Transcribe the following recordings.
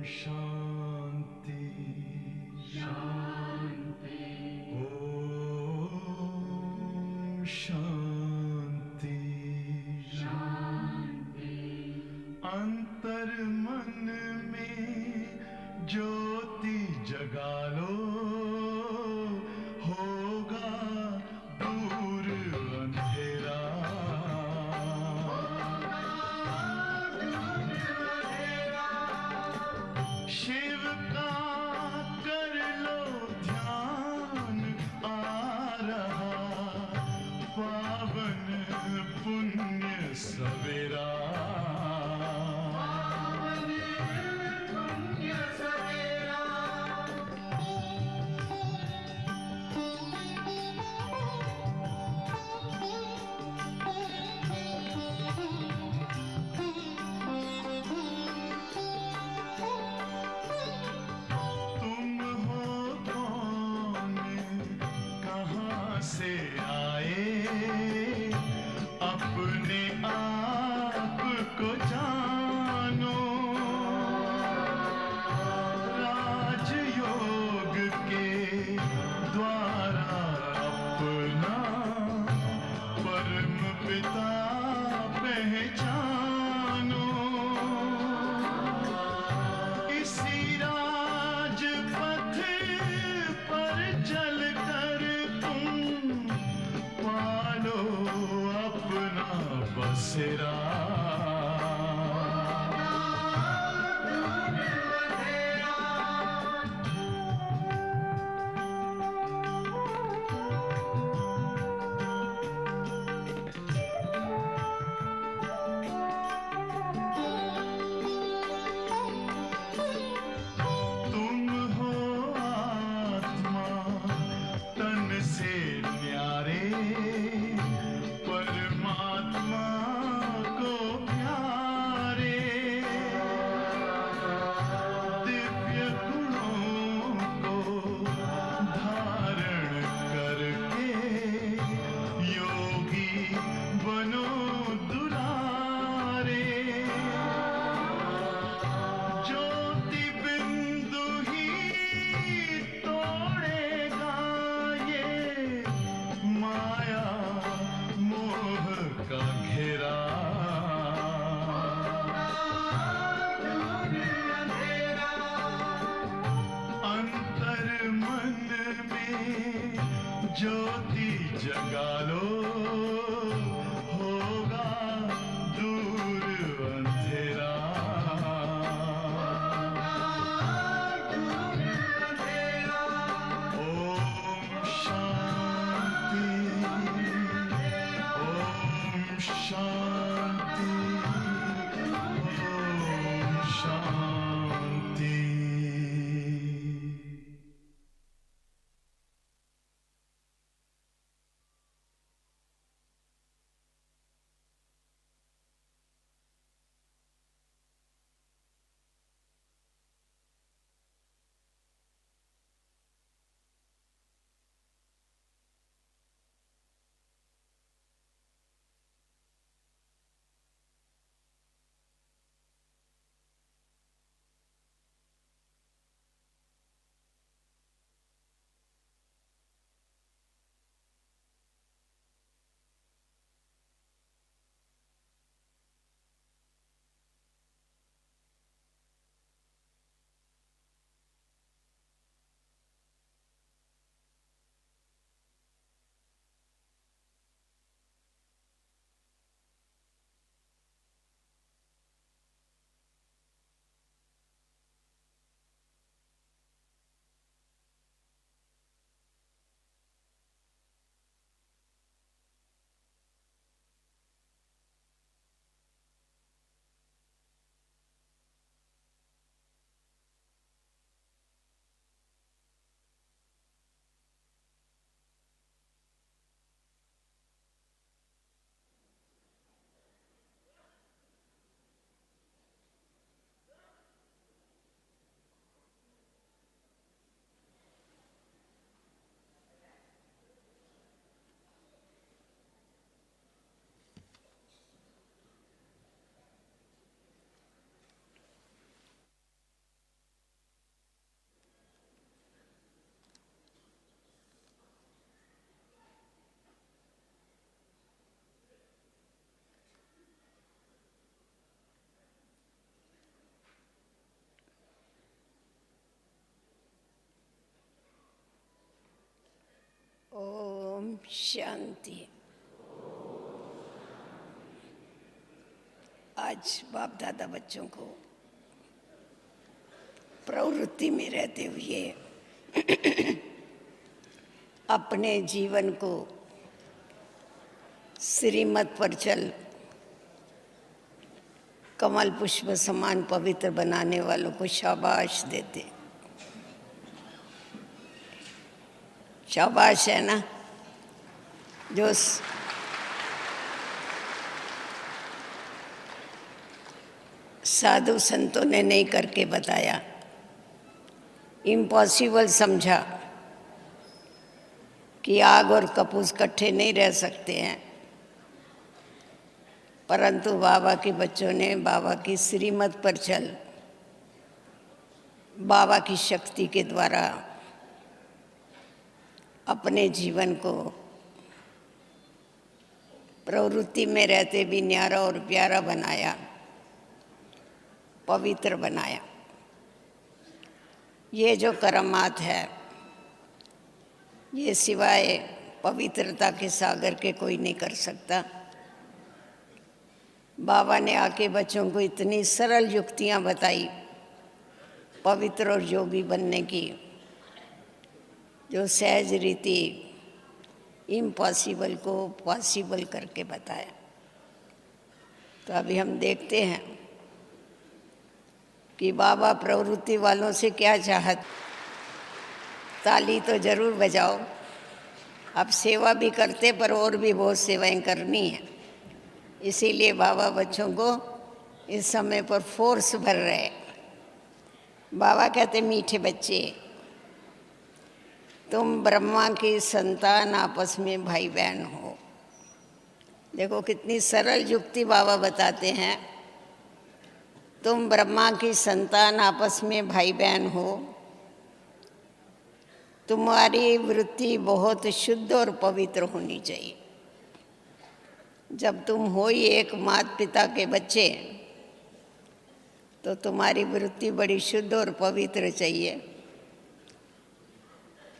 शांति शांति ओम शांति शांति। अंतर मन में ज्योति जगा लो, होगा दूर अंधेरा। शिव का कर लो ध्यान, आ रहा पावन पुण्य सवेरा। से आए अपने आप को जानो, राजयोग के द्वारा अपना परम पिता पहचानो। इसी राजपथ पर चलकर पालो अपना बसेरा। तुम हो आत्मा तन से न्यारे, परमात्मा को प्यारे। दिव्य गुणों को धारण करके योगी बनो दुलारे। ज्योति बिंदु ही तोड़ेगा ये माया मोह का घेरा। अंतर मन में ज्योति जगा लो, होगा दूर अंधेरा। ओम शांति ओम शांति ओम शांति। शांति। आज बाप दादा बच्चों को प्रवृत्ति में रहते हुए अपने जीवन को श्रीमत पर चल कमल पुष्प समान पवित्र बनाने वालों को शाबाश देते। शाबाश है ना, जो साधु संतों ने नहीं करके बताया, इम्पॉसिबल समझा कि आग और कपूस इकट्ठे नहीं रह सकते हैं, परंतु बाबा के बच्चों ने बाबा की श्रीमत पर चल बाबा की शक्ति के द्वारा अपने जीवन को प्रवृत्ति में रहते भी न्यारा और प्यारा बनाया, पवित्र बनाया। ये जो करामात है, ये सिवाय पवित्रता के सागर के कोई नहीं कर सकता। बाबा ने आके बच्चों को इतनी सरल युक्तियां बताई पवित्र और योगी बनने की, जो सहज रीति इम्पॉसिबल को पॉसिबल करके बताया। तो अभी हम देखते हैं कि बाबा प्रवृत्ति वालों से क्या चाहत। ताली तो जरूर बजाओ, आप सेवा भी करते पर और भी बहुत सेवाएं करनी है, इसीलिए बाबा बच्चों को इस समय पर फोर्स भर रहे। बाबा कहते मीठे बच्चे, तुम ब्रह्मा की संतान, आपस में भाई बहन हो। देखो कितनी सरल युक्ति बाबा बताते हैं। तुम ब्रह्मा की संतान, आपस में भाई बहन हो। तुम्हारी वृत्ति बहुत शुद्ध और पवित्र होनी चाहिए। जब तुम हो ही एक माता पिता के बच्चे, तो तुम्हारी वृत्ति बड़ी शुद्ध और पवित्र चाहिए,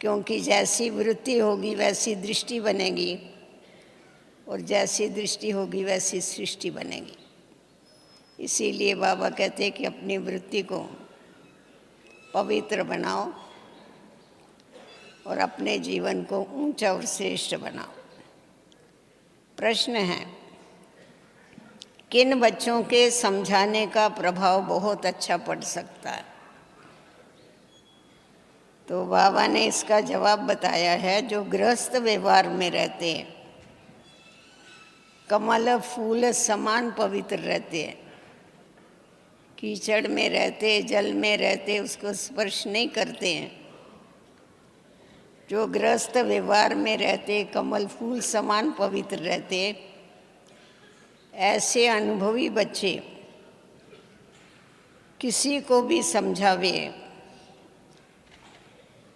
क्योंकि जैसी वृत्ति होगी वैसी दृष्टि बनेगी, और जैसी दृष्टि होगी वैसी सृष्टि बनेगी। इसीलिए बाबा कहते हैं कि अपनी वृत्ति को पवित्र बनाओ और अपने जीवन को ऊंचा और श्रेष्ठ बनाओ। प्रश्न है, किन बच्चों के समझाने का प्रभाव बहुत अच्छा पड़ सकता है? तो बाबा ने इसका जवाब बताया है। जो गृहस्थ व्यवहार में रहते हैं, कमल फूल समान पवित्र रहते हैं, कीचड़ में रहते, जल में रहते, उसको स्पर्श नहीं करते हैं। जो गृहस्थ व्यवहार में रहते, कमल फूल समान पवित्र रहते, ऐसे अनुभवी बच्चे किसी को भी समझावे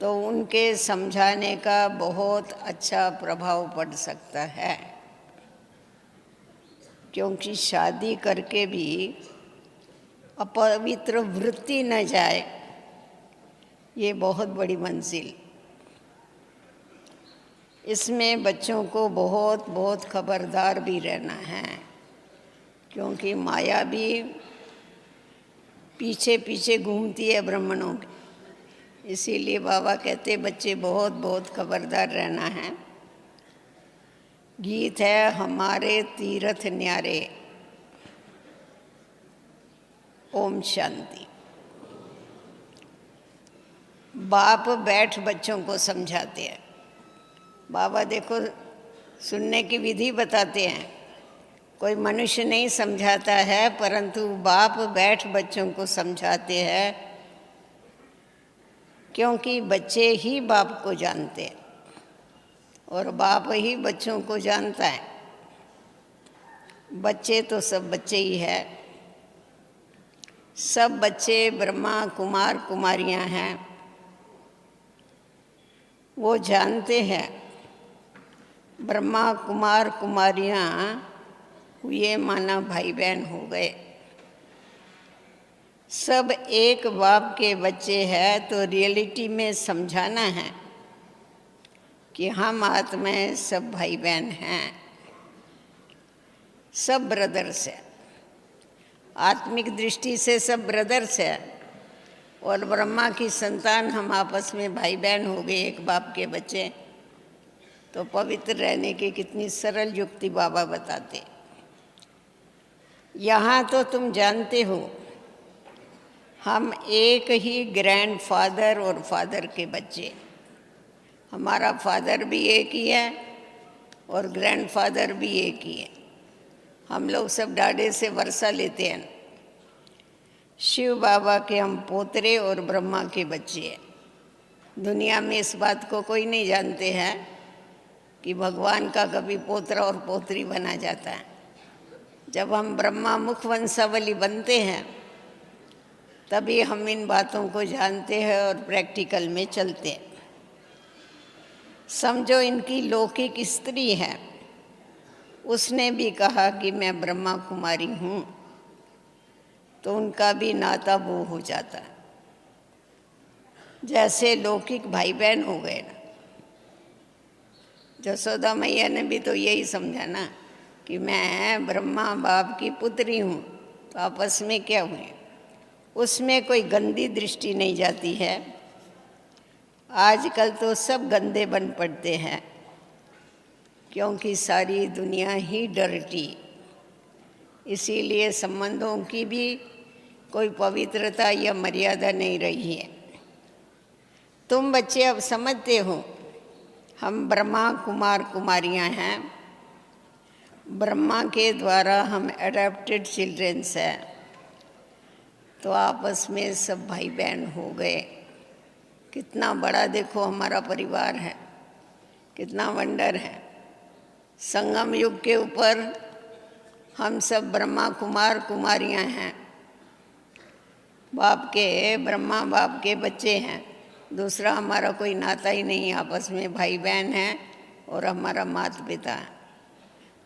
तो उनके समझाने का बहुत अच्छा प्रभाव पड़ सकता है, क्योंकि शादी करके भी अपवित्र वृत्ति न जाए, ये बहुत बड़ी मंजिल। इसमें बच्चों को बहुत बहुत खबरदार भी रहना है, क्योंकि माया भी पीछे पीछे घूमती है ब्राह्मणों के। इसीलिए बाबा कहते बच्चे बहुत बहुत खबरदार रहना है। गीत है, हमारे तीर्थ न्यारे। ओम शांति। बाप बैठ बच्चों को समझाते हैं। बाबा देखो सुनने की विधि बताते हैं। कोई मनुष्य नहीं समझाता है, परंतु बाप बैठ बच्चों को समझाते हैं, क्योंकि बच्चे ही बाप को जानते हैं और बाप ही बच्चों को जानता है। बच्चे तो सब बच्चे ही है। सब बच्चे ब्रह्मा कुमार कुमारियां हैं। वो जानते हैं ब्रह्मा कुमार कुमारियां हुए माना भाई बहन हो गए। सब एक बाप के बच्चे हैं, तो रियलिटी में समझाना है कि हम आत्माएं सब भाई बहन हैं, सब ब्रदर्स हैं। आत्मिक दृष्टि से सब ब्रदर्स हैं और ब्रह्मा की संतान हम आपस में भाई बहन हो गए, एक बाप के बच्चे। तो पवित्र रहने की कितनी सरल युक्ति बाबा बताते। यहाँ तो तुम जानते हो हम एक ही ग्रैंड फादर और फादर के बच्चे। हमारा फादर भी एक ही है और ग्रैंड फादर भी एक ही है। हम लोग सब डाढ़े से वर्षा लेते हैं। शिव बाबा के हम पोतरे और ब्रह्मा के बच्चे हैं। दुनिया में इस बात को कोई नहीं जानते हैं कि भगवान का कभी पोतरा और पोतरी बना जाता है। जब हम ब्रह्मा मुख वंशावली बनते हैं तभी हम इन बातों को जानते हैं और प्रैक्टिकल में चलते हैं। समझो इनकी लौकिक स्त्री है, उसने भी कहा कि मैं ब्रह्मा कुमारी हूँ, तो उनका भी नाता वो हो जाता है। जैसे लौकिक भाई बहन हो गए ना। जसोदा मैया ने भी तो यही समझा ना कि मैं ब्रह्मा बाप की पुत्री हूँ, तो आपस में क्या हुए। उसमें कोई गंदी दृष्टि नहीं जाती है। आजकल तो सब गंदे बन पड़ते हैं क्योंकि सारी दुनिया ही डर्टी। इसीलिए संबंधों की भी कोई पवित्रता या मर्यादा नहीं रही है। तुम बच्चे अब समझते हो हम ब्रह्मा कुमार कुमारियां हैं। ब्रह्मा के द्वारा हम एडॉप्टेड चिल्ड्रंस हैं, तो आपस में सब भाई बहन हो गए। कितना बड़ा देखो हमारा परिवार है, कितना वंडर है। संगम युग के ऊपर हम सब ब्रह्मा कुमार कुमारियां हैं। बाप के ब्रह्मा बाप के बच्चे हैं। दूसरा हमारा कोई नाता ही नहीं, आपस में भाई बहन हैं और हमारा माता पिता है।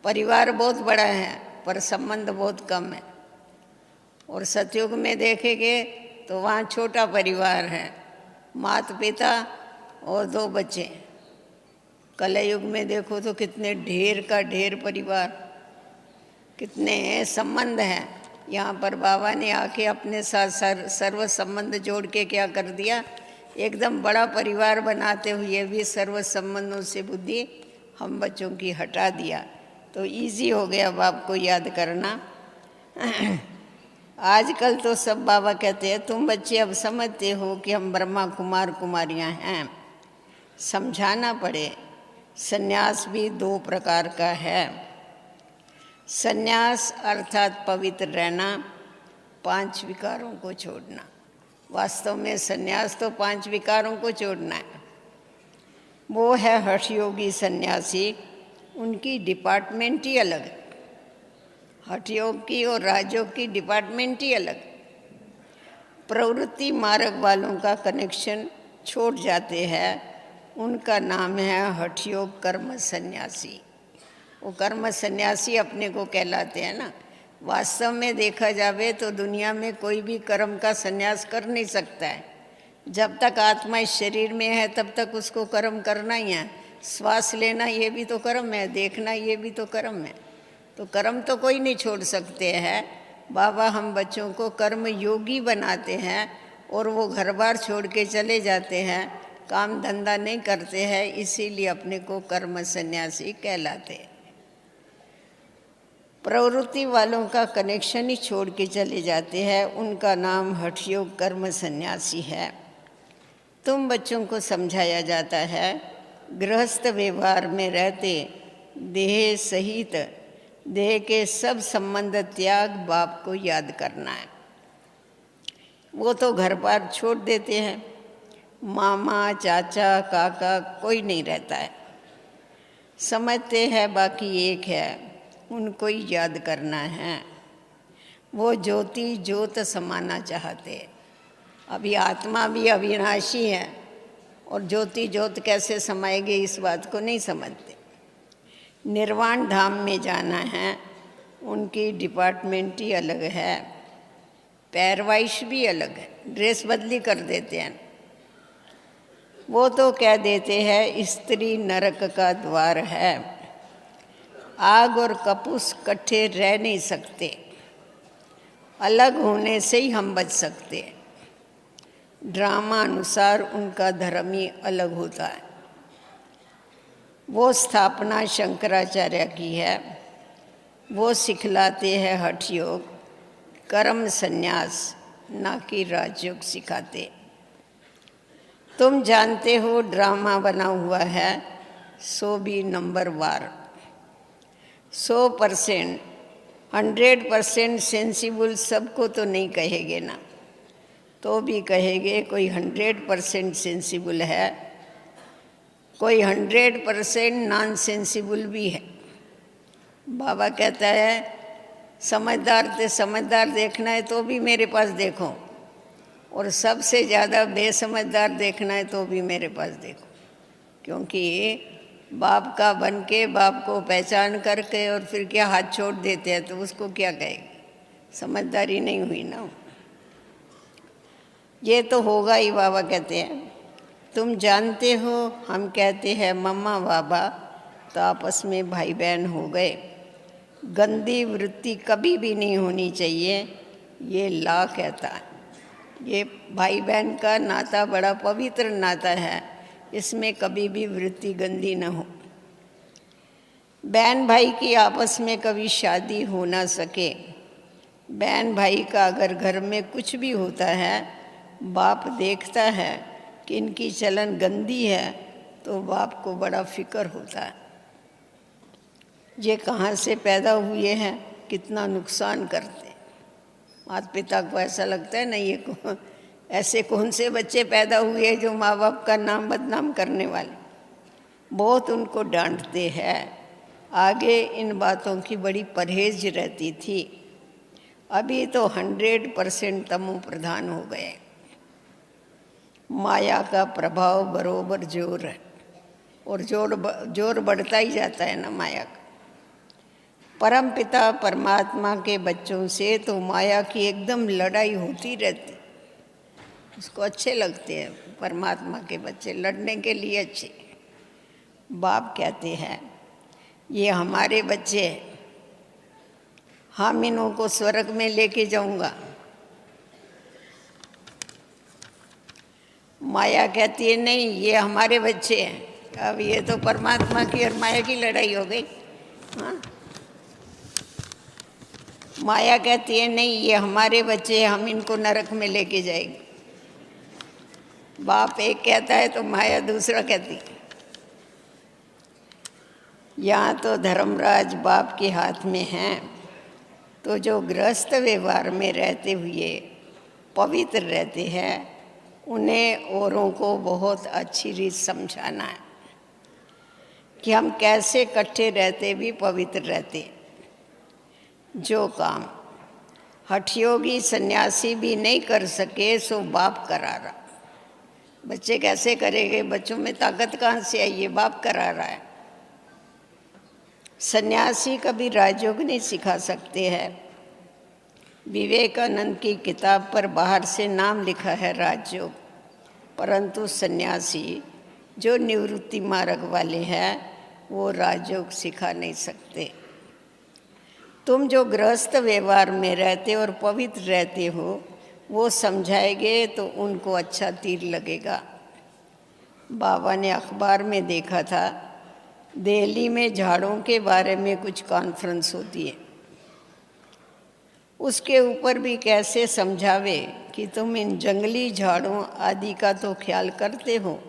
परिवार बहुत बड़ा है पर संबंध बहुत कम है। और सतयुग में देखेंगे तो वहाँ छोटा परिवार है, माता पिता और 2 बच्चे। कलयुग में देखो तो कितने ढेर का ढेर परिवार, कितने संबंध हैं। यहाँ पर बाबा ने आके अपने साथ सर्व संबंध जोड़ के क्या कर दिया, एकदम बड़ा परिवार बनाते हुए भी सर्व संबंधों से बुद्धि हम बच्चों की हटा दिया। तो इजी हो गया बाप को याद करना। आजकल तो सब बाबा कहते हैं तुम बच्चे अब समझते हो कि हम ब्रह्मा कुमार कुमारियां हैं। समझाना पड़े। संन्यास भी 2 प्रकार का है। संन्यास अर्थात पवित्र रहना, 5 विकारों को छोड़ना। वास्तव में संन्यास तो 5 विकारों को छोड़ना है। वो है हठ योगी सन्यासी, उनकी डिपार्टमेंट ही अलग है। हठ योग की और राजयोग की डिपार्टमेंट ही अलग। प्रवृत्ति मार्ग वालों का कनेक्शन छोड़ जाते हैं, उनका नाम है हठ योग कर्म सन्यासी। वो कर्म सन्यासी अपने को कहलाते हैं ना। वास्तव में देखा जावे तो दुनिया में कोई भी कर्म का सन्यास कर नहीं सकता है। जब तक आत्मा इस शरीर में है तब तक उसको कर्म करना ही है। श्वास लेना ये भी तो कर्म है, देखना ये भी तो कर्म है। तो कर्म तो कोई नहीं छोड़ सकते हैं। बाबा हम बच्चों को कर्म योगी बनाते हैं और वो घर बार छोड़ के चले जाते हैं, काम धंधा नहीं करते हैं, इसीलिए अपने को कर्म सन्यासी कहलाते हैं। प्रवृत्ति वालों का कनेक्शन ही छोड़ के चले जाते हैं, उनका नाम हठ योग कर्म सन्यासी है। तुम बच्चों को समझाया जाता है गृहस्थ व्यवहार में रहते देह सहित देह के सब संबंध त्याग बाप को याद करना है। वो तो घर बार छोड़ देते हैं, मामा चाचा काका कोई नहीं रहता है। समझते हैं बाकी एक है, उनको ही याद करना है। वो ज्योति ज्योत समाना चाहते। अभी आत्मा भी अविनाशी है और ज्योति ज्योत कैसे समाएगी इस बात को नहीं समझते। निर्वाण धाम में जाना है, उनकी डिपार्टमेंट ही अलग है। पैरवाइश भी अलग है, ड्रेस बदली कर देते हैं। वो तो कह देते हैं स्त्री नरक का द्वार है, आग और कपूस इकट्ठे रह नहीं सकते, अलग होने से ही हम बच सकते हैं। ड्रामा अनुसार उनका धर्म ही अलग होता है। वो स्थापना शंकराचार्य की है। वो सिखलाते हैं हठ योग, कर्म संन्यास, ना कि राजयोग सिखाते। तुम जानते हो ड्रामा बना हुआ है, सो भी नंबर वार। 100%, 100% सेंसिबल सबको तो नहीं कहेंगे ना, तो भी कहेंगे कोई 100% सेंसिबल है, कोई 100% नॉन सेंसिबल भी है। बाबा कहता है समझदार से समझदार देखना है तो भी मेरे पास देखो, और सबसे ज़्यादा बेसमझदार देखना है तो भी मेरे पास देखो। क्योंकि बाप का बन के बाप को पहचान करके और फिर क्या हाथ छोड़ देते हैं तो उसको क्या कहेंगे, समझदारी नहीं हुई ना। ये तो होगा ही। बाबा कहते हैं तुम जानते हो, हम कहते हैं मम्मा बाबा तो आपस में भाई बहन हो गए। गंदी वृत्ति कभी भी नहीं होनी चाहिए, ये ला कहता है। ये भाई बहन का नाता बड़ा पवित्र नाता है, इसमें कभी भी वृत्ति गंदी न हो। बहन भाई की आपस में कभी शादी हो ना सके। बहन भाई का अगर घर में कुछ भी होता है, बाप देखता है कि इनकी चलन गंदी है तो बाप को बड़ा फिक्र होता है। ये कहाँ से पैदा हुए हैं, कितना नुकसान करते। माता पिता को ऐसा लगता है ना, ये ऐसे कौन से बच्चे पैदा हुए जो माँ बाप का नाम बदनाम करने वाले। बहुत उनको डांटते हैं। आगे इन बातों की बड़ी परहेज रहती थी, अभी तो 100% तमो प्रधान हो गए। माया का प्रभाव बरोबर जोर है, और जोर बढ़ता ही जाता है ना माया का। परम पिता परमात्मा के बच्चों से तो माया की एकदम लड़ाई होती रहती। उसको अच्छे लगते हैं परमात्मा के बच्चे, लड़ने के लिए अच्छे। बाप कहते हैं ये हमारे बच्चे हैं, हम इन्हों को स्वर्ग में लेके जाऊंगा। माया कहती है नहीं, ये हमारे बच्चे हैं। अब ये तो परमात्मा की और माया की लड़ाई हो गई। हाँ, माया कहती है नहीं, ये हमारे बच्चे हैं, हम इनको नरक में लेके जाएंगे। बाप एक कहता है तो माया दूसरा कहती है। यहाँ तो धर्मराज बाप के हाथ में है, तो जो गृहस्थ व्यवहार में रहते हुए पवित्र रहते हैं, उन्हें औरों को बहुत अच्छी रीत समझाना है कि हम कैसे इकट्ठे रहते भी पवित्र रहते। जो काम हठयोगी सन्यासी भी नहीं कर सके सो बाप करा रहा। बच्चे कैसे करेंगे, बच्चों में ताकत कहाँ से आई, ये बाप करा रहा है। सन्यासी कभी राजयोग नहीं सिखा सकते हैं। विवेकानंद की किताब पर बाहर से नाम लिखा है राजयोग, परंतु सन्यासी जो निवृत्ति मार्ग वाले हैं वो राजयोग सिखा नहीं सकते। तुम जो गृहस्थ व्यवहार में रहते और पवित्र रहते हो, वो समझाएंगे तो उनको अच्छा तीर लगेगा। बाबा ने अखबार में देखा था, दिल्ली में झाड़ों के बारे में कुछ कॉन्फ्रेंस होती है, उसके ऊपर भी कैसे समझावे कि तुम इन जंगली झाड़ों आदि का तो ख्याल करते हो,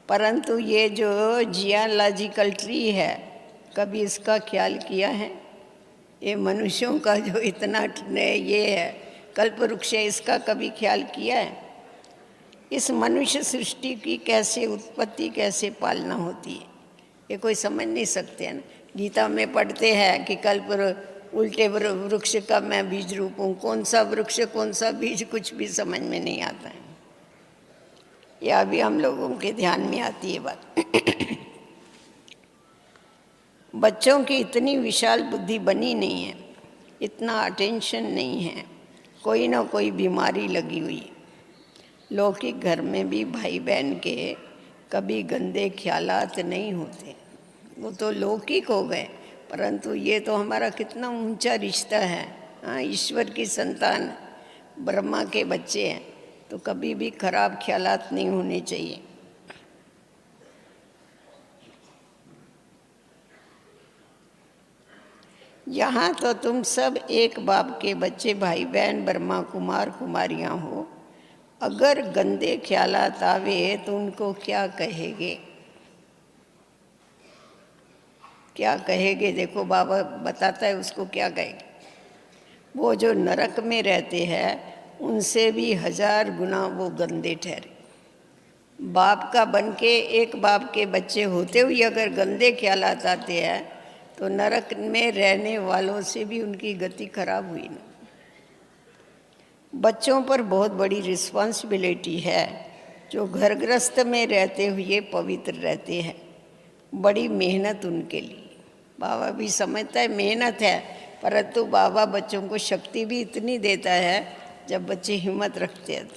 परंतु ये जो जियोलॉजिकल ट्री है, कभी इसका ख्याल किया है? ये मनुष्यों का जो इतना ये है कल्प वृक्ष है, इसका कभी ख्याल किया है? इस मनुष्य सृष्टि की कैसे उत्पत्ति, कैसे पालना होती है, ये कोई समझ नहीं सकते हैं ना। गीता में पढ़ते हैं कि कल्प उल्टे वृक्ष का मैं बीज रूप हूँ। कौन सा वृक्ष कौन सा बीज, कुछ भी समझ में नहीं आता है। यह अभी हम लोगों के ध्यान में आती है बात। बच्चों की इतनी विशाल बुद्धि बनी नहीं है, इतना अटेंशन नहीं है, कोई ना कोई बीमारी लगी हुई। लौकिक घर में भी भाई बहन के कभी गंदे ख्यालात नहीं होते। वो तो लौकिक हो गए, परंतु ये तो हमारा कितना ऊंचा रिश्ता है। हाँ, ईश्वर की संतान, ब्रह्मा के बच्चे हैं, तो कभी भी खराब ख्यालात नहीं होने चाहिए। यहाँ तो तुम सब एक बाप के बच्चे, भाई बहन, ब्रह्मा कुमार कुमारियाँ हो। अगर गंदे ख्यालात आवे तो उनको क्या कहेंगे? क्या कहेंगे? देखो बाबा बताता है उसको क्या कहेंगे। वो जो नरक में रहते हैं उनसे भी 1000 गुना वो गंदे ठहरे। बाप का बन के एक बाप के बच्चे होते हुए अगर गंदे ख्यालात आते हैं तो नरक में रहने वालों से भी उनकी गति खराब हुई ना। बच्चों पर बहुत बड़ी रिस्पॉन्सिबिलिटी है जो घर गृहस्थ में रहते हुए पवित्र रहते हैं। बड़ी मेहनत उनके लिए। बाबा भी समझता है मेहनत है, परंतु बाबा बच्चों को शक्ति भी इतनी देता है जब बच्चे हिम्मत रखते हैं।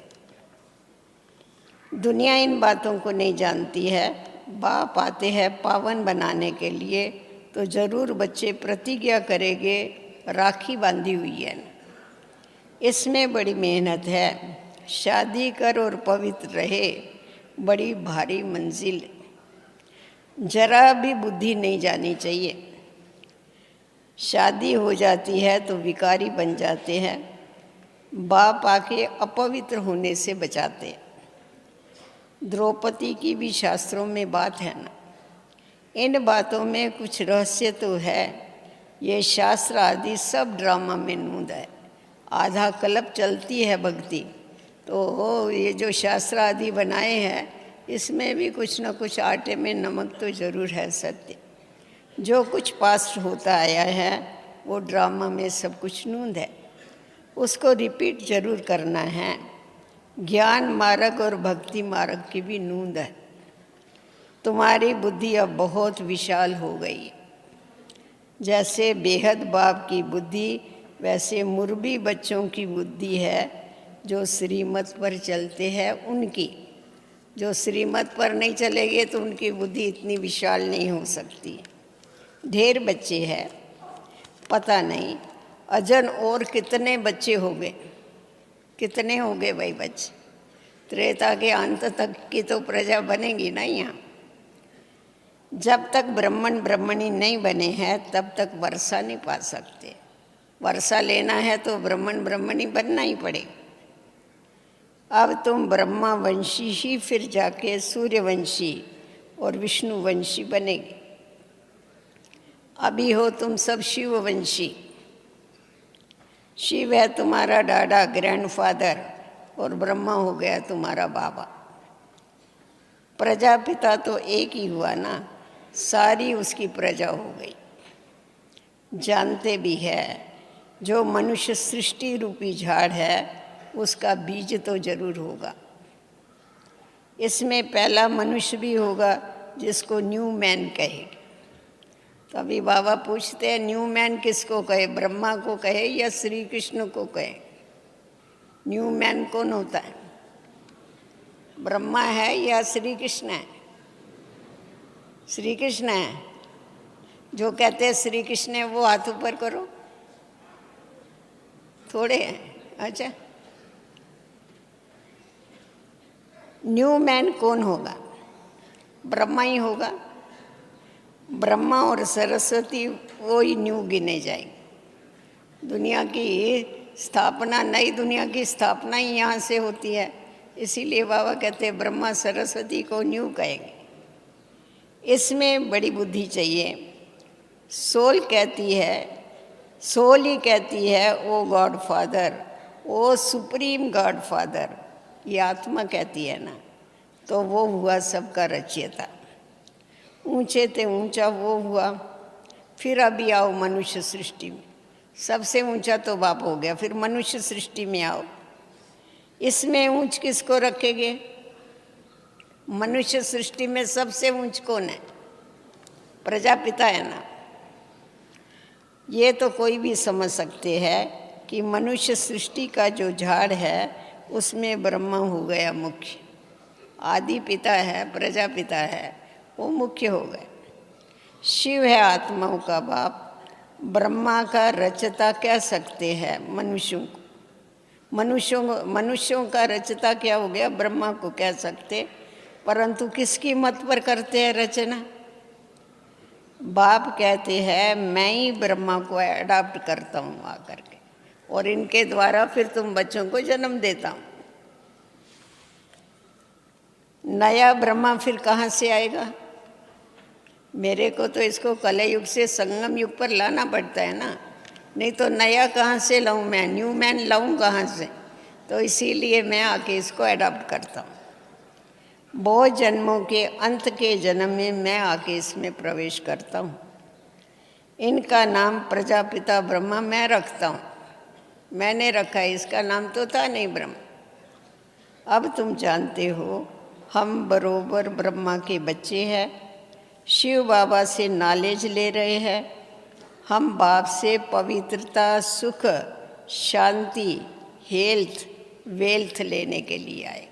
दुनिया इन बातों को नहीं जानती है। बाप आते हैं पावन बनाने के लिए, तो जरूर बच्चे प्रतिज्ञा करेंगे। राखी बांधी हुई है, इसमें बड़ी मेहनत है। शादी कर और पवित्र रहे, बड़ी भारी मंजिल। जरा भी बुद्धि नहीं जानी चाहिए। शादी हो जाती है तो विकारी बन जाते हैं। बाप आके अपवित्र होने से बचाते हैं। द्रौपदी की भी शास्त्रों में बात है ना। इन बातों में कुछ रहस्य तो है। ये शास्त्र आदि सब ड्रामा में नूंद है। आधा कल्प चलती है भक्ति, तो ये जो शास्त्र आदि बनाए हैं इसमें भी कुछ न कुछ आटे में नमक तो जरूर है। सत्य जो कुछ पास्ट होता आया है वो ड्रामा में सब कुछ नूंद है, उसको रिपीट जरूर करना है। ज्ञान मार्ग और भक्ति मार्ग की भी नूंद है। तुम्हारी बुद्धि अब बहुत विशाल हो गई। जैसे बेहद बाप की बुद्धि, वैसे मुर्बी बच्चों की बुद्धि है जो श्रीमत पर चलते हैं उनकी। जो श्रीमत पर नहीं चलेंगे तो उनकी बुद्धि इतनी विशाल नहीं हो सकती। ढेर बच्चे हैं, पता नहीं अजन और कितने बच्चे हो गए। कितने हो गए भाई बच्चे? त्रेता के अंत तक की तो प्रजा बनेगी ना यहाँ। जब तक ब्राह्मण ब्राह्मणी नहीं बने हैं तब तक वर्षा नहीं पा सकते। वर्षा लेना है तो ब्राह्मण ब्राह्मणी बनना ही पड़ेगा। अब तुम ब्रह्मा वंशी ही फिर जाके सूर्यवंशी और विष्णुवंशी बनेगी। अभी हो तुम सब शिववंशी। शिव है तुम्हारा डाडा, ग्रैंडफादर, और ब्रह्मा हो गया तुम्हारा बाबा। प्रजापिता तो एक ही हुआ ना, सारी उसकी प्रजा हो गई। जानते भी है जो मनुष्य सृष्टि रूपी झाड़ है उसका बीज तो जरूर होगा। इसमें पहला मनुष्य भी होगा जिसको न्यू मैन कहेगी। तो अभी बाबा पूछते हैं न्यू मैन किसको कहे, ब्रह्मा को कहे या श्री कृष्ण को कहे? न्यू मैन कौन होता है? ब्रह्मा है या श्री कृष्ण है? श्री कृष्ण है। जो कहते हैं श्री कृष्ण है वो हाथ ऊपर करो। थोड़े हैं? अच्छा, न्यू मैन कौन होगा? ब्रह्मा ही होगा। ब्रह्मा और सरस्वती वो ही न्यू गिने जाएंगे। दुनिया की स्थापना, नई दुनिया की स्थापना ही यहाँ से होती है। इसीलिए बाबा कहते हैं ब्रह्मा सरस्वती को न्यू कहेंगे। इसमें बड़ी बुद्धि चाहिए। सोल कहती है, सोल ही कहती है ओ गॉड फादर, ओ सुप्रीम गॉड फादर। ये आत्मा कहती है ना, तो वो हुआ सबका रचयिता। ऊंचे ते ऊंचा वो हुआ। फिर अभी आओ मनुष्य सृष्टि में। सबसे ऊंचा तो बाप हो गया, फिर मनुष्य सृष्टि में आओ। इसमें ऊंच किसको रखेंगे? मनुष्य सृष्टि में सबसे ऊंच कौन है? प्रजापिता है ना। ये तो कोई भी समझ सकते हैं कि मनुष्य सृष्टि का जो झाड़ है उसमें ब्रह्मा हो गया मुख्य। आदि पिता है, प्रजापिता है, वो मुख्य हो गए। शिव है आत्माओं का बाप, ब्रह्मा का रचता कह सकते हैं मनुष्यों को। मनुष्यों का रचता क्या हो गया, ब्रह्मा को कह सकते, परंतु किसकी मत पर करते हैं रचना? बाप कहते हैं मैं ही ब्रह्मा को अडॉप्ट करता हूँ आकर के, और इनके द्वारा फिर तुम बच्चों को जन्म देता हूँ। नया ब्रह्मा फिर कहाँ से आएगा? मेरे को तो इसको कलयुग से संगम युग पर लाना पड़ता है ना, नहीं तो नया कहाँ से लाऊं मैं, न्यू मैन लाऊं कहाँ से? तो इसीलिए मैं आके इसको अडॉप्ट करता हूँ। बहुत जन्मों के अंत के जन्म में मैं आके इसमें प्रवेश करता हूँ। इनका नाम प्रजापिता ब्रह्मा मैं रखता हूँ, मैंने रखा है, इसका नाम तो था नहीं ब्रह्मा। अब तुम जानते हो हम बरोबर ब्रह्मा के बच्चे हैं, शिव बाबा से नॉलेज ले रहे हैं। हम बाप से पवित्रता, सुख, शांति, हेल्थ, वेल्थ लेने के लिए आए।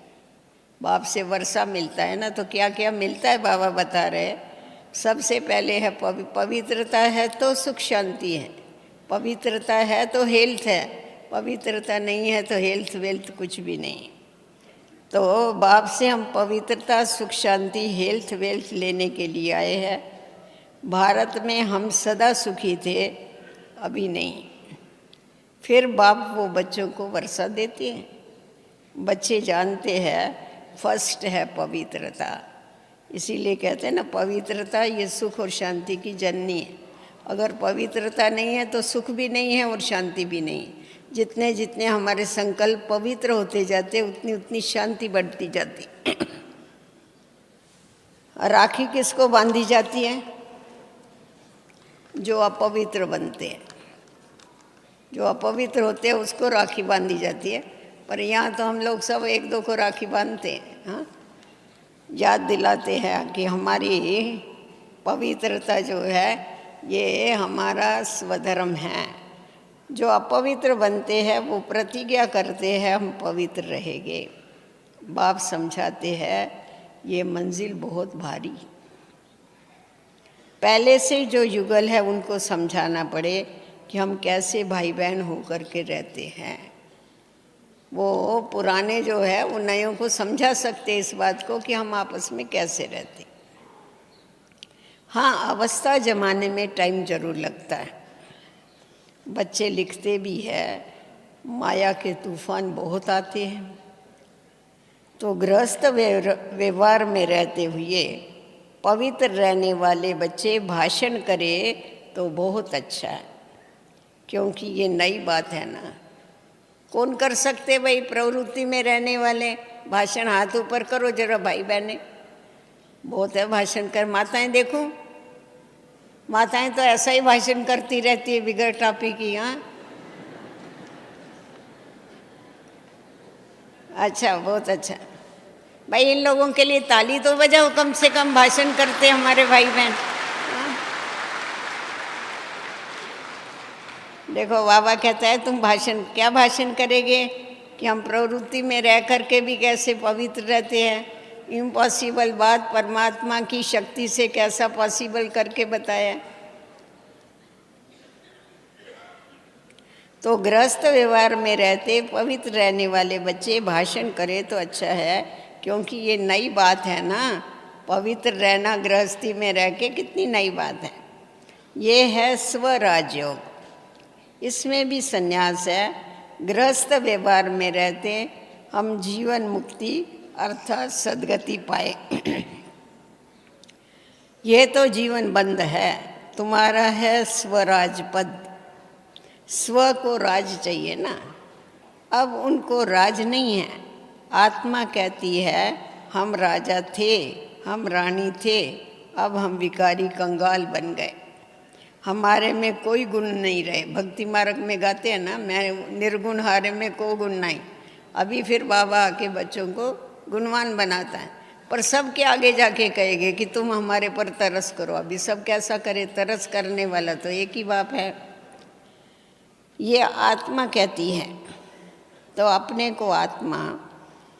बाप से वर्षा मिलता है ना, तो क्या क्या मिलता है बाबा बता रहे हैं। सबसे पहले है पवित्रता है तो सुख शांति है, पवित्रता है तो हेल्थ है, पवित्रता नहीं है तो हेल्थ वेल्थ कुछ भी नहीं। तो बाप से हम पवित्रता, सुख शांति, हेल्थ वेल्थ लेने के लिए आए हैं। भारत में हम सदा सुखी थे, अभी नहीं। फिर बाप वो बच्चों को वर्षा देते हैं। बच्चे जानते हैं फर्स्ट है पवित्रता, इसीलिए कहते हैं ना पवित्रता ये सुख और शांति की जननी है। अगर पवित्रता नहीं है तो सुख भी नहीं है और शांति भी नहीं है। जितने जितने हमारे संकल्प पवित्र होते जाते उतनी उतनी शांति बढ़ती जाती। राखी किसको बांधी जाती है? जो अपवित्र बनते हैं, जो अपवित्र होते हैं उसको राखी बांधी जाती है। पर यहाँ तो हम लोग सब एक दो को राखी बांधते हैं, हाँ, याद दिलाते हैं कि हमारी पवित्रता जो है ये हमारा स्वधर्म है। जो अपवित्र बनते हैं वो प्रतिज्ञा करते हैं हम पवित्र रहेंगे। बाप समझाते हैं ये मंजिल बहुत भारी, पहले से जो युगल है उनको समझाना पड़े कि हम कैसे भाई बहन होकर के रहते हैं। वो पुराने जो है वो नयों को समझा सकते इस बात को कि हम आपस में कैसे रहते। हाँ, अवस्था जमाने में टाइम जरूर लगता है। बच्चे लिखते भी है, माया के तूफान बहुत आते हैं। तो गृहस्थ व्यवहार में रहते हुए पवित्र रहने वाले बच्चे भाषण करें तो बहुत अच्छा है, क्योंकि ये नई बात है ना। कौन कर सकते भाई प्रवृत्ति में रहने वाले? भाषण हाथ ऊपर करो जरा भाई बहने, बहुत है भाषण कर। माताएं देखो, माताएं तो ऐसा ही भाषण करती रहती है बिगड़ टापी की। हाँ, अच्छा, बहुत अच्छा भाई। इन लोगों के लिए ताली तो बजाओ, कम से कम भाषण करते हमारे भाई बहन। देखो बाबा कहता है तुम भाषण, क्या भाषण करेंगे कि हम प्रवृत्ति में रह करके भी कैसे पवित्र रहते हैं। इम्पॉसिबल बात परमात्मा की शक्ति से कैसा पॉसिबल करके बताया। तो गृहस्थ व्यवहार में रहते पवित्र रहने वाले बच्चे भाषण करें तो अच्छा है, क्योंकि ये नई बात है ना। पवित्र रहना गृहस्थी में रह के कितनी नई बात है। ये है स्वराज योग, इसमें भी संन्यास है। गृहस्थ व्यवहार में रहते हम जीवन मुक्ति अर्थात सद्गति पाए। ये तो जीवन बंद है, तुम्हारा है स्वराज पद। स्व को राज चाहिए ना, अब उनको राज नहीं है। आत्मा कहती है हम राजा थे, हम रानी थे, अब हम भिखारी कंगाल बन गए, हमारे में कोई गुण नहीं रहे। भक्ति मार्ग में गाते हैं ना, मैं निर्गुण हारे में को गुण नहीं। अभी फिर बाबा आके बच्चों को गुणवान बनाता है, पर सब के आगे जाके कहेंगे कि तुम हमारे पर तरस करो। अभी सब कैसा करे, तरस करने वाला तो एक ही बाप है। ये आत्मा कहती है, तो अपने को आत्मा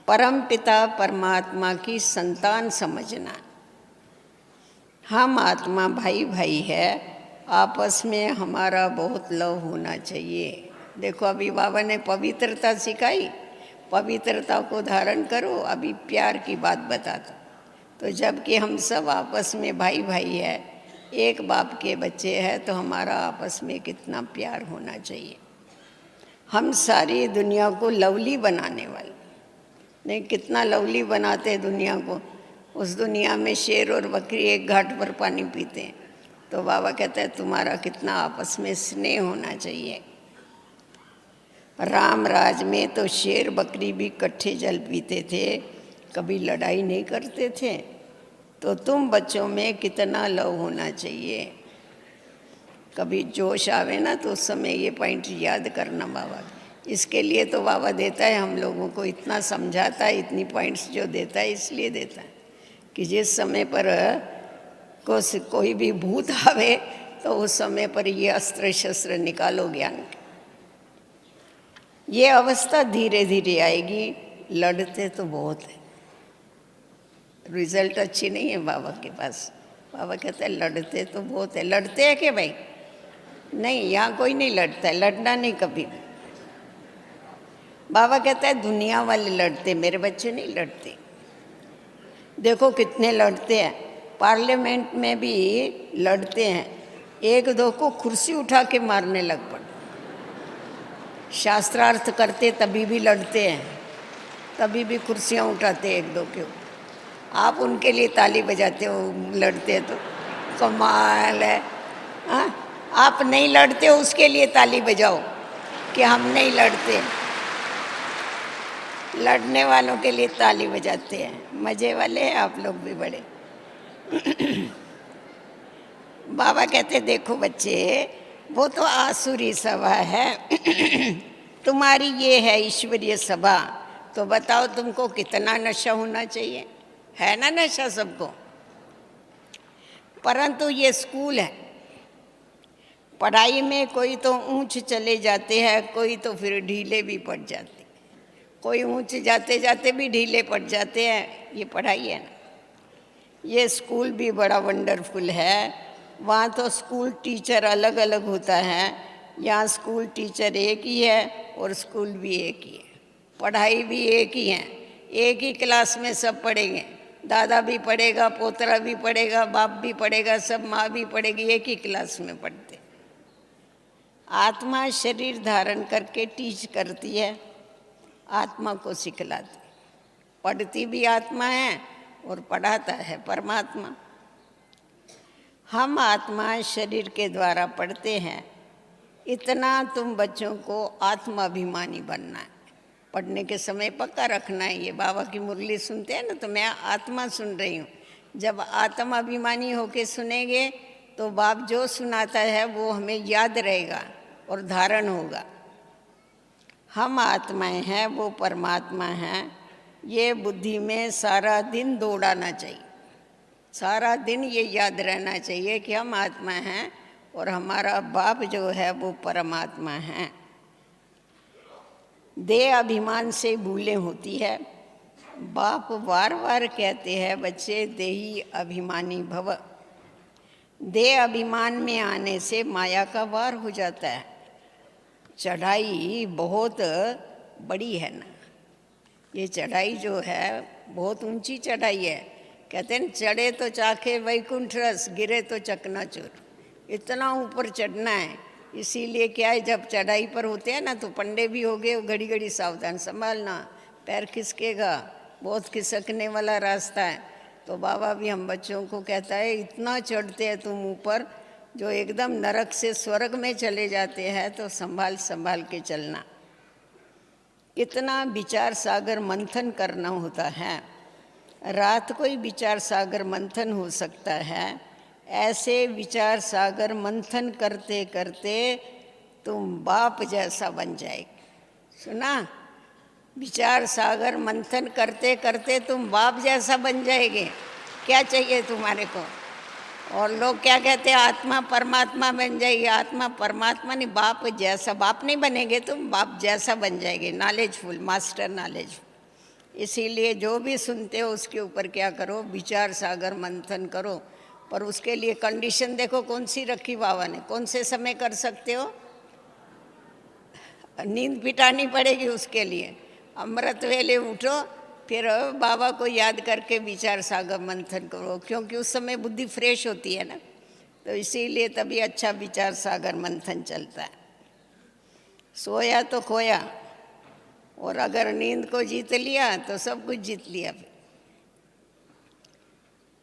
परम पिता परमात्मा की संतान समझना। हम आत्मा भाई भाई है, आपस में हमारा बहुत लव होना चाहिए। देखो अभी बाबा ने पवित्रता सिखाई, पवित्रता को धारण करो। अभी प्यार की बात बताता। तो जबकि हम सब आपस में भाई भाई है, एक बाप के बच्चे हैं, तो हमारा आपस में कितना प्यार होना चाहिए। हम सारी दुनिया को लवली बनाने वाले नहीं, कितना लवली बनाते हैं दुनिया को। उस दुनिया में शेर और बकरी एक घाट पर पानी पीते हैं, तो बाबा कहते हैं तुम्हारा कितना आपस में स्नेह होना चाहिए। राम राज में तो शेर बकरी भी इकट्ठे जल पीते थे, कभी लड़ाई नहीं करते थे। तो तुम बच्चों में कितना लव होना चाहिए। कभी जोश आवे ना तो उस समय ये पॉइंट याद करना बाबा। इसके लिए तो बाबा देता है हम लोगों को, इतना समझाता है, इतनी पॉइंट्स जो देता है इसलिए देता है कि जिस समय पर कोई भी भूत आवे तो उस समय पर ये अस्त्र शस्त्र निकालो ज्ञान के। ये अवस्था धीरे धीरे आएगी। लड़ते तो बहुत है, रिजल्ट अच्छी नहीं है बाबा के पास। बाबा कहते हैं लड़ते तो बहुत है। लड़ते हैं कि भाई? नहीं, यहाँ कोई नहीं लड़ता है, लड़ना नहीं कभी भी। बाबा कहता है दुनिया वाले लड़ते, मेरे बच्चे नहीं लड़ते। देखो कितने लड़ते हैं, पार्लियामेंट में भी लड़ते हैं, एक दो को कुर्सी उठा के मारने लग पड़े। शास्त्रार्थ करते तभी भी लड़ते हैं, तभी भी कुर्सियाँ उठाते एक दो के। आप उनके लिए ताली बजाते हो, लड़ते तो कमाल है। हाँ, आप नहीं लड़ते हो उसके लिए ताली बजाओ कि हम नहीं लड़ते। लड़ने वालों के लिए ताली बजाते हैं। मज़े वाले हैं आप लोग भी बड़े। बाबा कहते देखो बच्चे, वो तो आसुरी सभा है, तुम्हारी ये है ईश्वरीय सभा। तो बताओ तुमको कितना नशा होना चाहिए? है ना नशा सबको। परंतु ये स्कूल है, पढ़ाई में कोई तो ऊंच चले जाते हैं, कोई तो फिर ढीले भी पड़ जाते, कोई ऊंच जाते जाते भी ढीले पड़ जाते हैं। ये पढ़ाई है ना। ये स्कूल भी बड़ा वंडरफुल है। वहाँ तो स्कूल टीचर अलग अलग होता है, यहाँ स्कूल टीचर एक ही है और स्कूल भी एक ही है, पढ़ाई भी एक ही है। एक ही क्लास में सब पढ़ेंगे, दादा भी पढ़ेगा, पोतरा भी पढ़ेगा, बाप भी पढ़ेगा, सब माँ भी पढ़ेगी, एक ही क्लास में पढ़ते। आत्मा शरीर धारण करके टीच करती है, आत्मा को सिखलाती। पढ़ती भी आत्मा है और पढ़ाता है परमात्मा। हम आत्मा शरीर के द्वारा पढ़ते हैं। इतना तुम बच्चों को आत्माभिमानी बनना है। पढ़ने के समय पक्का रखना है। ये बाबा की मुरली सुनते हैं ना, तो मैं आत्मा सुन रही हूँ। जब आत्माभिमानी होके सुनेंगे तो बाप जो सुनाता है वो हमें याद रहेगा और धारण होगा। हम आत्माएं हैं, वो परमात्मा हैं। ये बुद्धि में सारा दिन दौड़ाना चाहिए, सारा दिन ये याद रहना चाहिए कि हम आत्मा हैं और हमारा बाप जो है वो परमात्मा है। देह अभिमान से भूलें होती है। बाप बार बार कहते हैं बच्चे देही अभिमानी भव। देह अभिमान में आने से माया का वार हो जाता है। चढ़ाई बहुत बड़ी है ना, ये चढ़ाई जो है बहुत ऊंची चढ़ाई है। कहते हैं चढ़े तो चाखे वैकुंठ रस, गिरे तो चकनाचूर। इतना ऊपर चढ़ना है। इसीलिए क्या है, जब चढ़ाई पर होते हैं ना तो पंडे भी हो गए, घड़ी घड़ी सावधान, संभालना, पैर खिसकेगा, बहुत खिसकने वाला रास्ता है। तो बाबा भी हम बच्चों को कहता है इतना चढ़ते हैं तुम ऊपर, जो एकदम नरक से स्वर्ग में चले जाते हैं, तो संभाल संभाल के चलना। इतना विचार सागर मंथन करना होता है। रात को ही विचार सागर मंथन हो सकता है। ऐसे विचार सागर मंथन करते करते तुम बाप जैसा बन जाएगी। सुना? विचार सागर मंथन करते करते तुम बाप जैसा बन जाएंगे। क्या चाहिए तुम्हारे को? और लोग क्या कहते हैं, आत्मा परमात्मा बन जाएगी। आत्मा परमात्मा नहीं, बाप जैसा। बाप नहीं बनेंगे तुम, बाप जैसा बन जाएंगे। Knowledgeful, master knowledge. इसीलिए जो भी सुनते हो उसके ऊपर क्या करो, विचार सागर मंथन करो। पर उसके लिए कंडीशन देखो कौन सी रखी बाबा ने। कौन से समय कर सकते हो? नींद पिटानी पड़ेगी उसके लिए। अमृत वेले उठो, फिर बाबा को याद करके विचार सागर मंथन करो, क्योंकि उस समय बुद्धि फ्रेश होती है ना, तो इसीलिए तभी अच्छा विचार सागर मंथन चलता है। सोया तो खोया, और अगर नींद को जीत लिया तो सब कुछ जीत लिया।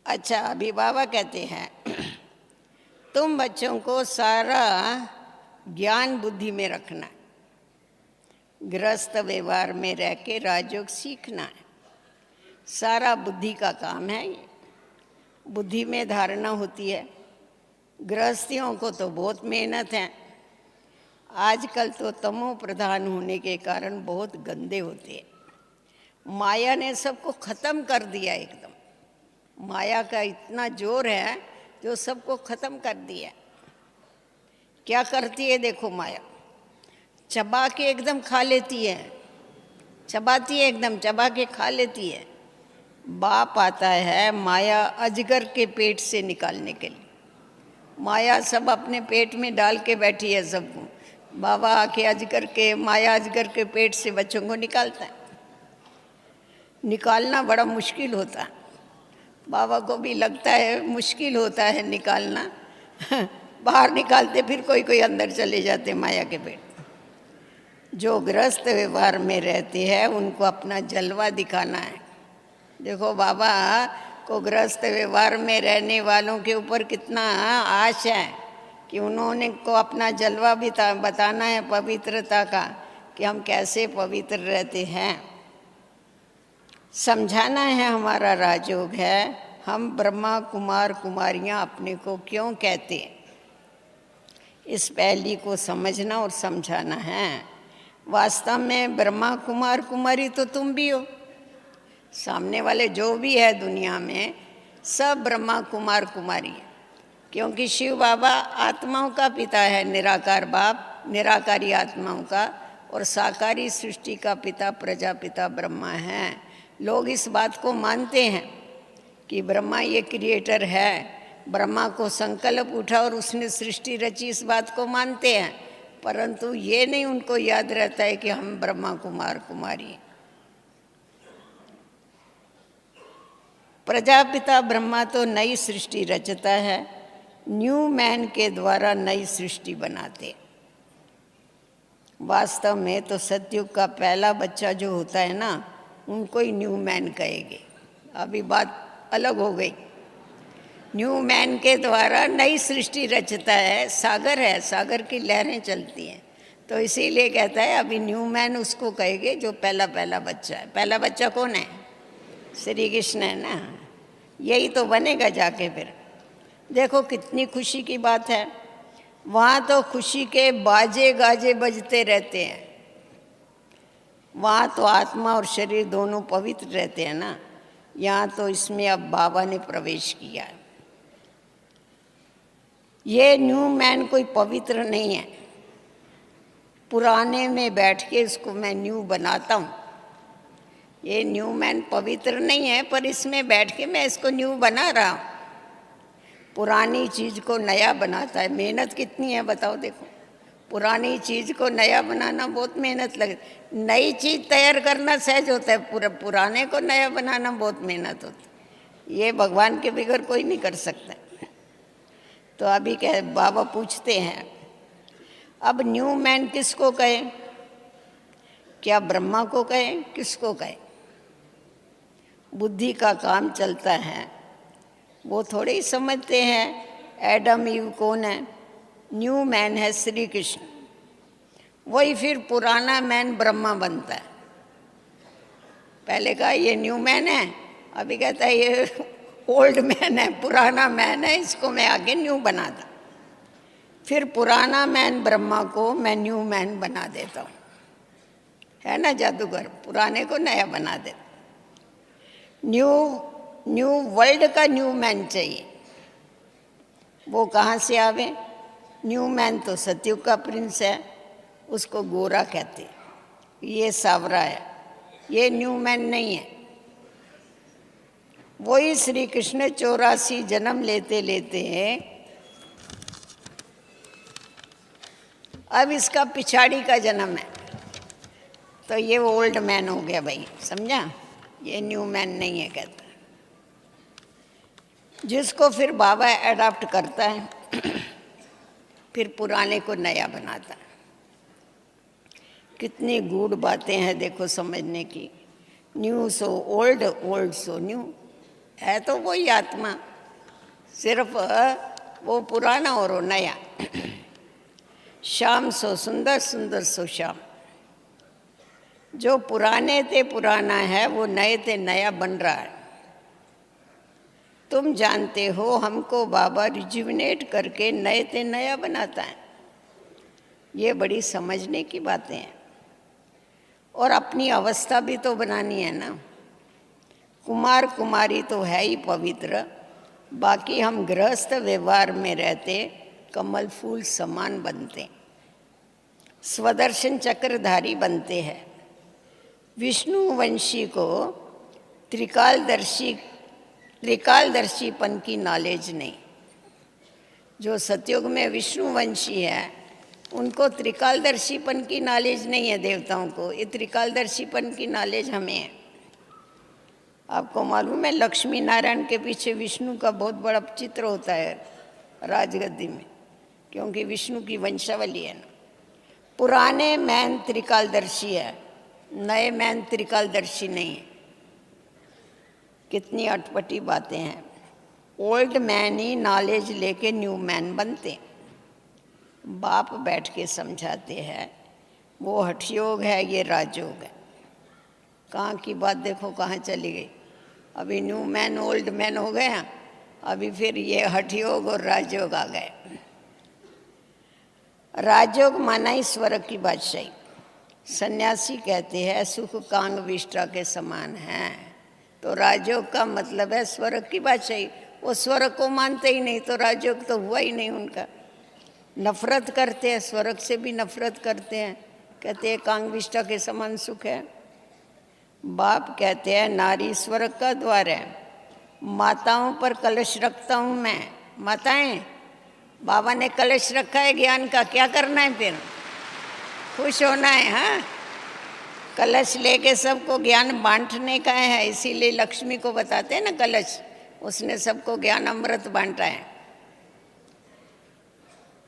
अच्छा, अभी बाबा कहते हैं तुम बच्चों को सारा ज्ञान बुद्धि में रखना है, गृहस्थ व्यवहार में रह के राजयोग सीखना है। सारा बुद्धि का काम है ये। बुद्धि में धारणा होती है। गृहस्थियों को तो बहुत मेहनत है। आजकल तो तमो प्रधान होने के कारण बहुत गंदे होते हैं। माया ने सबको खत्म कर दिया एकदम। माया का इतना जोर है जो सबको खत्म कर दिया। क्या करती है देखो माया, चबा के एकदम खा लेती है, चबाती है एकदम, चबा के खा लेती है। बाप आता है माया अजगर के पेट से निकालने के लिए। माया सब अपने पेट में डाल के बैठी है सबको। बाबा आके अजगर के, माया अजगर के पेट से बच्चों को निकालता है। निकालना बड़ा मुश्किल होता है। बाबा को भी लगता है मुश्किल होता है निकालना। बाहर निकालते फिर कोई कोई अंदर चले जाते माया के पेट। जो गृहस्थ व्यवहार में रहते हैं उनको अपना जलवा दिखाना है। देखो बाबा को गृहस्थ व्यवहार में रहने वालों के ऊपर कितना आश है कि उन्होंने को अपना जलवा भी बताना है पवित्रता का, कि हम कैसे पवित्र रहते हैं। समझाना है हमारा राजयोग है। हम ब्रह्मा कुमार कुमारियाँ अपने को क्यों कहते हैं, इस पहली को समझना और समझाना है। वास्तव में ब्रह्मा कुमार कुमारी तो तुम भी हो। सामने वाले जो भी है दुनिया में सब ब्रह्मा कुमार कुमारी है, क्योंकि शिव बाबा आत्माओं का पिता है, निराकार बाप निराकारी आत्माओं का, और साकारी सृष्टि का पिता प्रजापिता ब्रह्मा है। लोग इस बात को मानते हैं कि ब्रह्मा ये क्रिएटर है। ब्रह्मा को संकल्प उठा और उसने सृष्टि रची, इस बात को मानते हैं, परंतु ये नहीं उनको याद रहता है कि हम ब्रह्मा कुमार कुमारी। प्रजापिता ब्रह्मा तो नई सृष्टि रचता है, न्यू मैन के द्वारा नई सृष्टि बनाते। वास्तव में तो सतयुग का पहला बच्चा जो होता है ना, उनको ही न्यू मैन कहेंगे। अभी बात अलग हो गई। न्यू मैन के द्वारा नई सृष्टि रचता है। सागर है, सागर की लहरें चलती हैं, तो इसीलिए कहता है अभी न्यू मैन उसको कहेंगे जो पहला पहला बच्चा है। पहला बच्चा कौन है? श्री कृष्ण है ना। यही तो बनेगा जाके फिर। देखो कितनी खुशी की बात है। वहाँ तो खुशी के बाजे गाजे बजते रहते हैं। वहाँ तो आत्मा और शरीर दोनों पवित्र रहते हैं ना। यहाँ तो इसमें अब बाबा ने प्रवेश किया है। ये न्यू मैन कोई पवित्र नहीं है। पुराने में बैठ के इसको मैं न्यू बनाता हूँ। ये न्यू मैन पवित्र नहीं है, पर इसमें बैठ के मैं इसको न्यू बना रहा हूँ। पुरानी चीज़ को नया बनाता है। मेहनत कितनी है बताओ। देखो पुरानी चीज़ को नया बनाना बहुत मेहनत लगे। नई चीज़ तैयार करना सहज होता है, पुराने को नया बनाना बहुत मेहनत होती है। ये भगवान के बगैर कोई नहीं कर सकता। तो अभी कह बाबा पूछते हैं अब न्यू मैन किसको कहे? क्या ब्रह्मा को कहे? किसको कहे? बुद्धि का काम चलता है, वो थोड़े ही समझते हैं एडम ईव कौन है। न्यू मैन है श्री कृष्ण। वही फिर पुराना मैन ब्रह्मा बनता है। पहले कहा ये न्यू मैन है, अभी कहता है ये ओल्ड मैन है, पुराना मैन है, इसको मैं आगे न्यू बना दूं। फिर पुराना मैन ब्रह्मा को मैं न्यू मैन बना देता हूँ। है ना जादूगर, पुराने को नया बना दे। न्यू वर्ल्ड का न्यू मैन चाहिए। वो कहाँ से आवे? न्यू मैन तो सतयुग का प्रिंस है, उसको गोरा कहते हैं। ये सावरा है, ये न्यू मैन नहीं है। वही श्री कृष्ण 84 जन्म लेते लेते अब इसका पिछाड़ी का जन्म है, तो ये ओल्ड मैन हो गया भाई, समझा? ये न्यू मैन नहीं है कहता। जिसको फिर बाबा अडॉप्ट करता है फिर पुराने को नया बनाता है। कितनी गूढ़ बातें हैं देखो समझने की। New so old, old so new, है तो वही आत्मा, सिर्फ वो पुराना और वो नया। श्याम सो सुंदर, सुंदर सो श्याम। जो पुराने थे पुराना है, वो नए थे नया बन रहा है। तुम जानते हो हमको बाबा रिजुविनेट करके नए थे नया बनाता है। ये बड़ी समझने की बातें हैं। और अपनी अवस्था भी तो बनानी है ना। कुमार कुमारी तो है ही पवित्र, बाकी हम गृहस्थ व्यवहार में रहते कमल फूल समान बनते, स्वदर्शन चक्रधारी बनते हैं। विष्णुवंशी को त्रिकालदर्शीपन की नॉलेज नहीं। जो सतयुग में विष्णुवंशी है उनको त्रिकालदर्शीपन की नॉलेज नहीं है। देवताओं को ये त्रिकालदर्शीपन की नॉलेज हमें है। आपको मालूम है लक्ष्मी नारायण के पीछे विष्णु का बहुत बड़ा चित्र होता है राजगद्दी में, क्योंकि विष्णु की वंशावली है ना। पुराने मैन त्रिकालदर्शी है, नए मैन त्रिकालदर्शी नहीं है। कितनी अटपटी बातें हैं। ओल्ड मैन ही नॉलेज लेके न्यू मैन बनते। बाप बैठ के समझाते हैं वो हठयोग है, ये राजयोग है। कहाँ की बात देखो कहाँ चली गई। अभी न्यू मैन ओल्ड मैन हो गया, अभी फिर ये हठयोग और राजयोग आ गए। राजयोग माना ही स्वर्ग की बादशाही। सन्यासी कहते हैं सुख कांग विष्टा के समान है, तो राजयोग का मतलब है स्वर्ग की बादशाही। वो स्वर्ग को मानते ही नहीं, तो राजयोग तो हुआ ही नहीं उनका। नफरत करते हैं, स्वर्ग से भी नफरत करते हैं, कहते हैं कांग विष्टा के समान सुख है। बाप कहते हैं नारी स्वर्ग का द्वार है। माताओं पर कलश रखता हूँ मैं। माताएं, बाबा ने कलश रखा है ज्ञान का, क्या करना है फिर? खुश होना है। हाँ, कलश लेके सबको ज्ञान बांटने का है। इसीलिए लक्ष्मी को बताते हैं ना कलश, उसने सबको ज्ञान अमृत बांटा है।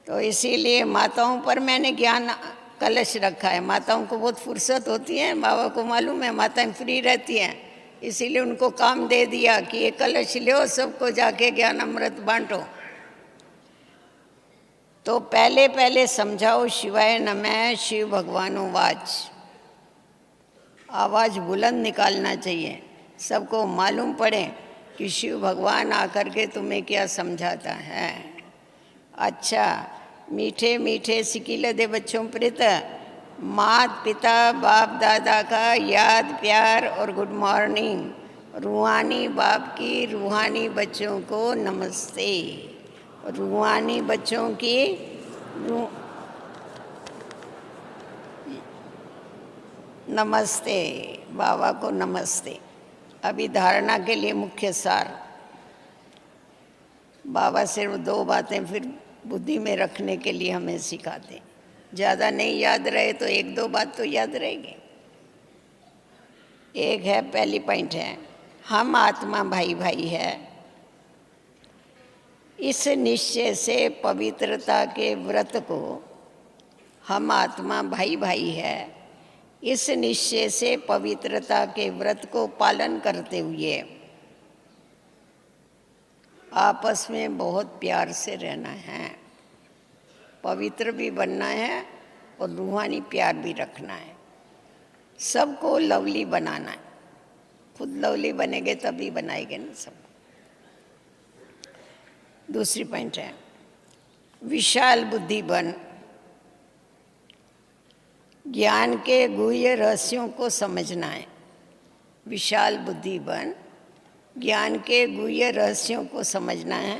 तो इसीलिए माताओं पर मैंने ज्ञान कलश रखा है। माताओं को बहुत फुर्सत होती है, बाबा को मालूम है माताएं फ्री रहती हैं, इसीलिए उनको काम दे दिया कि ये कलश लो, सबको जाके ज्ञान अमृत बांटो। तो पहले पहले समझाओ शिवाय नमः शिव भगवानो वाच। आवाज़ बुलंद निकालना चाहिए, सबको मालूम पड़े कि शिव भगवान आकर के तुम्हें क्या समझाता है। अच्छा, मीठे मीठे सिकीले दे बच्चों प्रीत, मात पिता बाप दादा का याद प्यार और गुड मॉर्निंग। रूहानी बाप की रूहानी बच्चों को नमस्ते। रूहानी बच्चों की नमस्ते, बाबा को नमस्ते। अभी धारणा के लिए मुख्य सार। बाबा सिर्फ 2 बातें फिर बुद्धि में रखने के लिए हमें सिखाते। ज़्यादा नहीं याद रहे तो 1-2 बात तो याद रहेगी। एक है, पहली पॉइंट है, हम आत्मा भाई भाई है। इस निश्चय से पवित्रता के व्रत को, हम आत्मा भाई भाई है, इस निश्चय से पवित्रता के व्रत को पालन करते हुए आपस में बहुत प्यार से रहना है। पवित्र भी बनना है और रूहानी प्यार भी रखना है। सबको लवली बनाना है। खुद लवली बनेंगे तभी बनाएंगे ना सब। दूसरी पॉइंट है, विशाल बुद्धि बन। ज्ञान के गुह्य रहस्यों को समझना है। विशाल बुद्धि बन, ज्ञान के गुह्य रहस्यों को समझना है।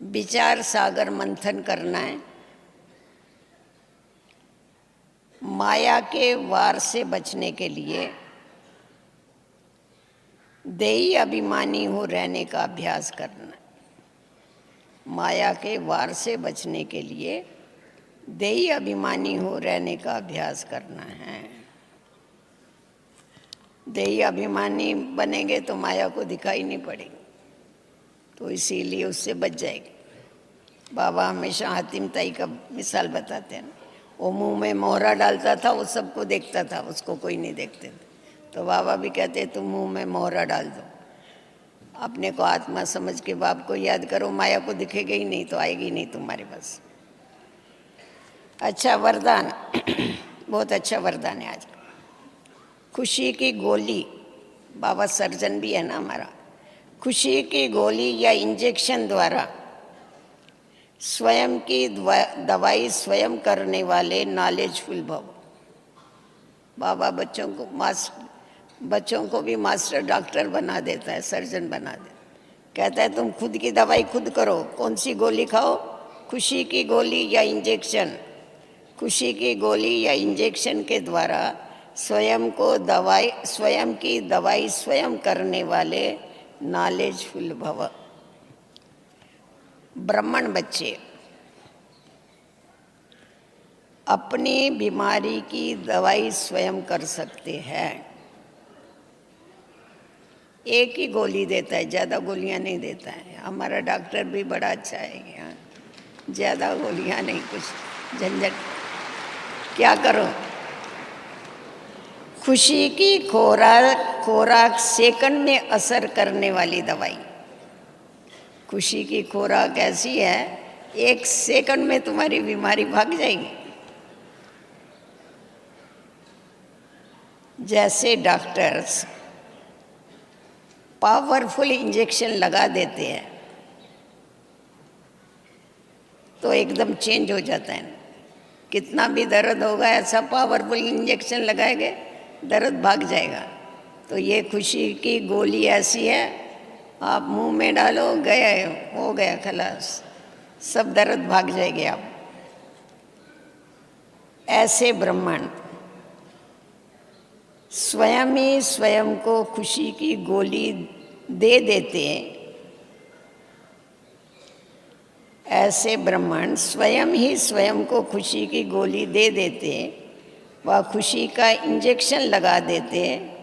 विचार सागर मंथन करना है। माया के वार से बचने के लिए देही अभिमानी हो रहने का अभ्यास करना। माया के वार से बचने के लिए देही अभिमानी हो रहने का अभ्यास करना है। देही अभिमानी बनेंगे तो माया को दिखाई नहीं पड़ेगी, तो इसीलिए उससे बच जाएगी। बाबा हमेशा हातिम ताई का मिसाल बताते हैं। वो मुंह में मोहरा डालता था, वो सबको देखता था, उसको कोई नहीं देखते थे। तो बाबा भी कहते तुम मुंह में मोहरा डाल दो, अपने को आत्मा समझ के बाप को याद करो, माया को दिखेगा ही नहीं तो आएगी नहीं तुम्हारे पास। अच्छा वरदान बहुत अच्छा वरदान है आज। खुशी की गोली, बाबा सर्जन भी है ना हमारा। खुशी की गोली या इंजेक्शन द्वारा स्वयं की दवाई स्वयं करने वाले नॉलेजफुल भव। बाबा बच्चों को भी मास्टर डॉक्टर बना देता है, सर्जन बना देता है। कहता है तुम खुद की दवाई खुद करो। कौन सी गोली खाओ? खुशी की गोली या इंजेक्शन। खुशी की गोली या इंजेक्शन के द्वारा स्वयं की दवाई स्वयं करने वाले नॉलेजफुल भव। ब्राह्मण बच्चे अपनी बीमारी की दवाई स्वयं कर सकते हैं। एक ही गोली देता है, ज़्यादा गोलियां नहीं देता है। हमारा डॉक्टर भी बड़ा अच्छा है, यहाँ ज़्यादा गोलियां नहीं, कुछ झंझट। क्या करो? खुशी की खोराक सेकंड में असर करने वाली दवाई। खुशी की खोराक ऐसी है, 1 सेकंड में तुम्हारी बीमारी भाग जाएगी। जैसे डॉक्टर्स पावरफुल इंजेक्शन लगा देते हैं तो एकदम चेंज हो जाता है। कितना भी दर्द होगा, ऐसा पावरफुल इंजेक्शन लगाएंगे दर्द भाग जाएगा। तो ये खुशी की गोली ऐसी है, आप मुंह में डालो, गए, हो गया, खलास, सब दर्द भाग जाएंगे आप। ऐसे ब्राह्मण स्वयं ही स्वयं को खुशी की गोली दे देते हैं। ऐसे ब्राह्मण स्वयं ही स्वयं को खुशी की गोली दे देते हैं, वह खुशी का इंजेक्शन लगा देते हैं,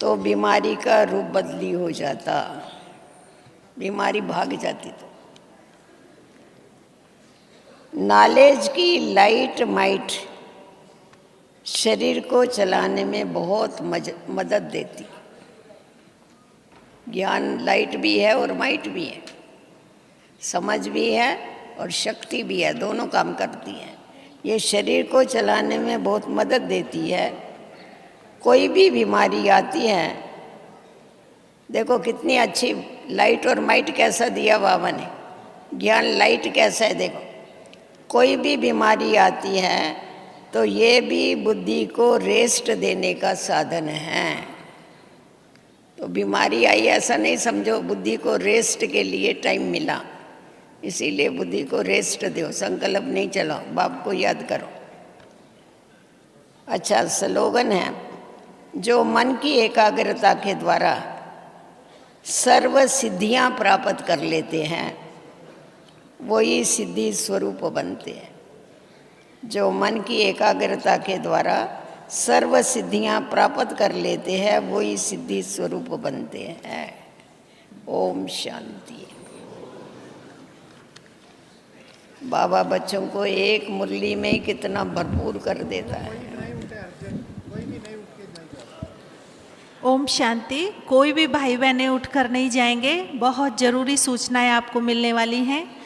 तो बीमारी का रूप बदली हो जाता, बीमारी भाग जाती। तो नॉलेज की लाइट माइट शरीर को चलाने में बहुत मदद देती। ज्ञान लाइट भी है और माइट भी है, समझ भी है और शक्ति भी है, दोनों काम करती है। ये शरीर को चलाने में बहुत मदद देती है। कोई भी बीमारी आती है, देखो कितनी अच्छी लाइट और माइट कैसा दिया बाबा ने, ज्ञान लाइट कैसा है। देखो कोई भी बीमारी आती है तो ये भी बुद्धि को रेस्ट देने का साधन है। तो बीमारी आई ऐसा नहीं समझो, बुद्धि को रेस्ट के लिए टाइम मिला, इसीलिए बुद्धि को रेस्ट दो, संकल्प नहीं चलाओ, बाप को याद करो। अच्छा स्लोगन है, जो मन की एकाग्रता के द्वारा सर्व सिद्धियां प्राप्त कर लेते हैं वही सिद्धि स्वरूप बनते हैं। जो मन की एकाग्रता के द्वारा सर्व सिद्धियां प्राप्त कर लेते हैं वही सिद्धि स्वरूप बनते हैं। ओम शांति। बाबा बच्चों को एक मुरली में कितना भरपूर कर देता है। ओम शांति। कोई भी भाई बहनें उठकर नहीं जाएंगे, बहुत ज़रूरी सूचनाएं आपको मिलने वाली हैं।